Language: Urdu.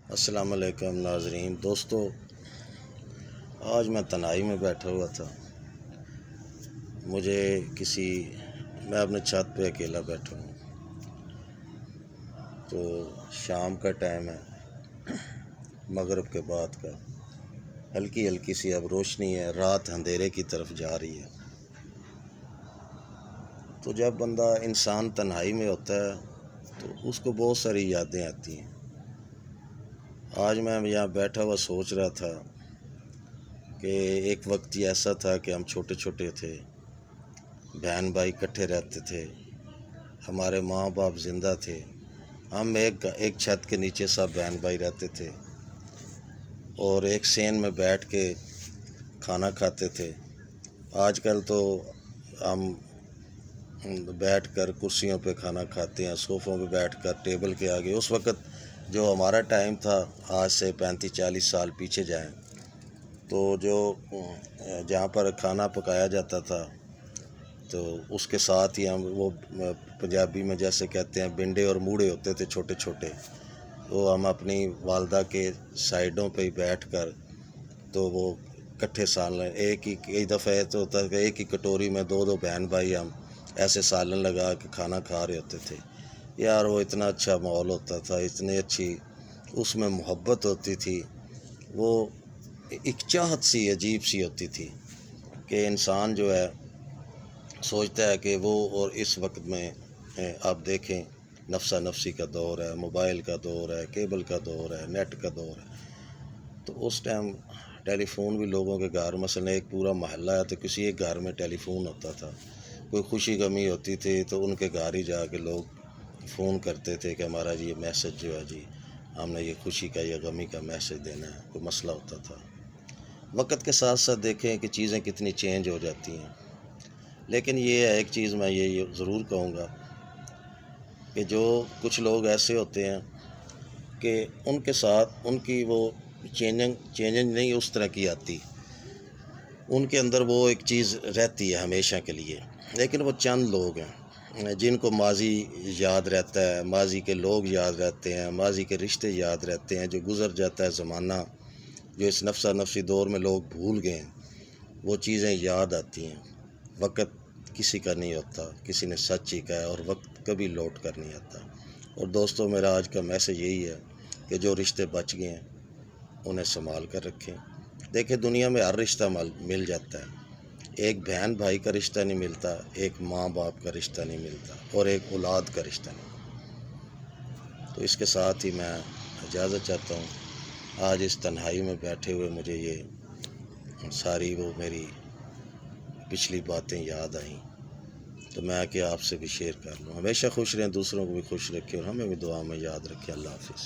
السلام علیکم ناظرین دوستو، آج میں تنہائی میں بیٹھا ہوا تھا۔ میں اپنے چھت پہ اکیلا بیٹھا ہوں، تو شام کا ٹائم ہے، مغرب کے بعد کا، ہلکی ہلکی سی اب روشنی ہے، رات اندھیرے کی طرف جا رہی ہے۔ تو جب بندہ انسان تنہائی میں ہوتا ہے تو اس کو بہت ساری یادیں آتی ہیں۔ آج میں یہاں بیٹھا ہوا سوچ رہا تھا کہ ایک وقت ایسا تھا کہ ہم چھوٹے چھوٹے تھے، بہن بھائی اکٹھے رہتے تھے، ہمارے ماں باپ زندہ تھے، ہم ایک چھت کے نیچے سب بہن بھائی رہتے تھے اور ایک سین میں بیٹھ کے کھانا کھاتے تھے۔ آج کل تو ہم بیٹھ کر کرسیوں پہ کھانا کھاتے ہیں، صوفوں پہ بیٹھ کر ٹیبل کے آگے۔ اس وقت جو ہمارا ٹائم تھا، آج سے 35-40 سال پیچھے جائیں تو جہاں پر کھانا پکایا جاتا تھا تو اس کے ساتھ ہی ہم وہ پنجابی میں جیسے کہتے ہیں بنڈے اور موڑے ہوتے تھے چھوٹے چھوٹے، وہ ہم اپنی والدہ کے سائڈوں پہ ہی بیٹھ کر تو وہ کٹھے سالن کئی دفعہ تو ہوتا کہ ایک ہی کٹوری میں دو بہن بھائی ہم ایسے سالن لگا کے کھانا کھا رہے ہوتے تھے۔ یار وہ اتنا اچھا ماحول ہوتا تھا، اتنی اچھی اس میں محبت ہوتی تھی، وہ ایک چاہت سی عجیب سی ہوتی تھی کہ انسان جو ہے سوچتا ہے کہ وہ، اور اس وقت میں آپ دیکھیں نفسا نفسی کا دور ہے، موبائل کا دور ہے، کیبل کا دور ہے، نیٹ کا دور ہے۔ تو اس ٹائم ٹیلی فون بھی لوگوں کے گھر، مثلا ایک پورا محلہ ہے تو کسی ایک گھر میں ٹیلی فون ہوتا تھا، کوئی خوشی غمی ہوتی تھی تو ان کے گھر ہی جا کے لوگ فون کرتے تھے کہ ہمارا یہ میسج جو ہے جی، ہم نے یہ خوشی کا یا غمی کا میسج دینا ہے، کوئی مسئلہ ہوتا تھا۔ وقت کے ساتھ ساتھ دیکھیں کہ چیزیں کتنی چینج ہو جاتی ہیں، لیکن یہ ایک چیز میں یہ ضرور کہوں گا کہ جو کچھ لوگ ایسے ہوتے ہیں کہ ان کے ساتھ ان کی وہ چینجنگ نہیں اس طرح کی آتی، ان کے اندر وہ ایک چیز رہتی ہے ہمیشہ کے لیے، لیکن وہ چند لوگ ہیں جن کو ماضی یاد رہتا ہے، ماضی کے لوگ یاد رہتے ہیں، ماضی کے رشتے یاد رہتے ہیں، جو گزر جاتا ہے زمانہ، جو اس نفسا نفسی دور میں لوگ بھول گئے ہیں، وہ چیزیں یاد آتی ہیں۔ وقت کسی کا نہیں ہوتا، کسی نے سچ ہی کہا ہے، اور وقت کبھی لوٹ کر نہیں آتا۔ اور دوستو، میرا آج کا میسج یہی ہے کہ جو رشتے بچ گئے ہیں انہیں سنبھال کر رکھیں۔ دیکھیں دنیا میں ہر رشتہ مل جاتا ہے، ایک بہن بھائی کا رشتہ نہیں ملتا، ایک ماں باپ کا رشتہ نہیں ملتا، اور ایک اولاد کا رشتہ نہیں۔ تو اس کے ساتھ ہی میں اجازت چاہتا ہوں۔ آج اس تنہائی میں بیٹھے ہوئے مجھے یہ ساری وہ میری پچھلی باتیں یاد آئیں، تو میں کہ آپ سے بھی شیئر کر لوں۔ ہمیشہ خوش رہیں، دوسروں کو بھی خوش رکھیں، اور ہمیں بھی دعا میں یاد رکھیں۔ اللہ حافظ۔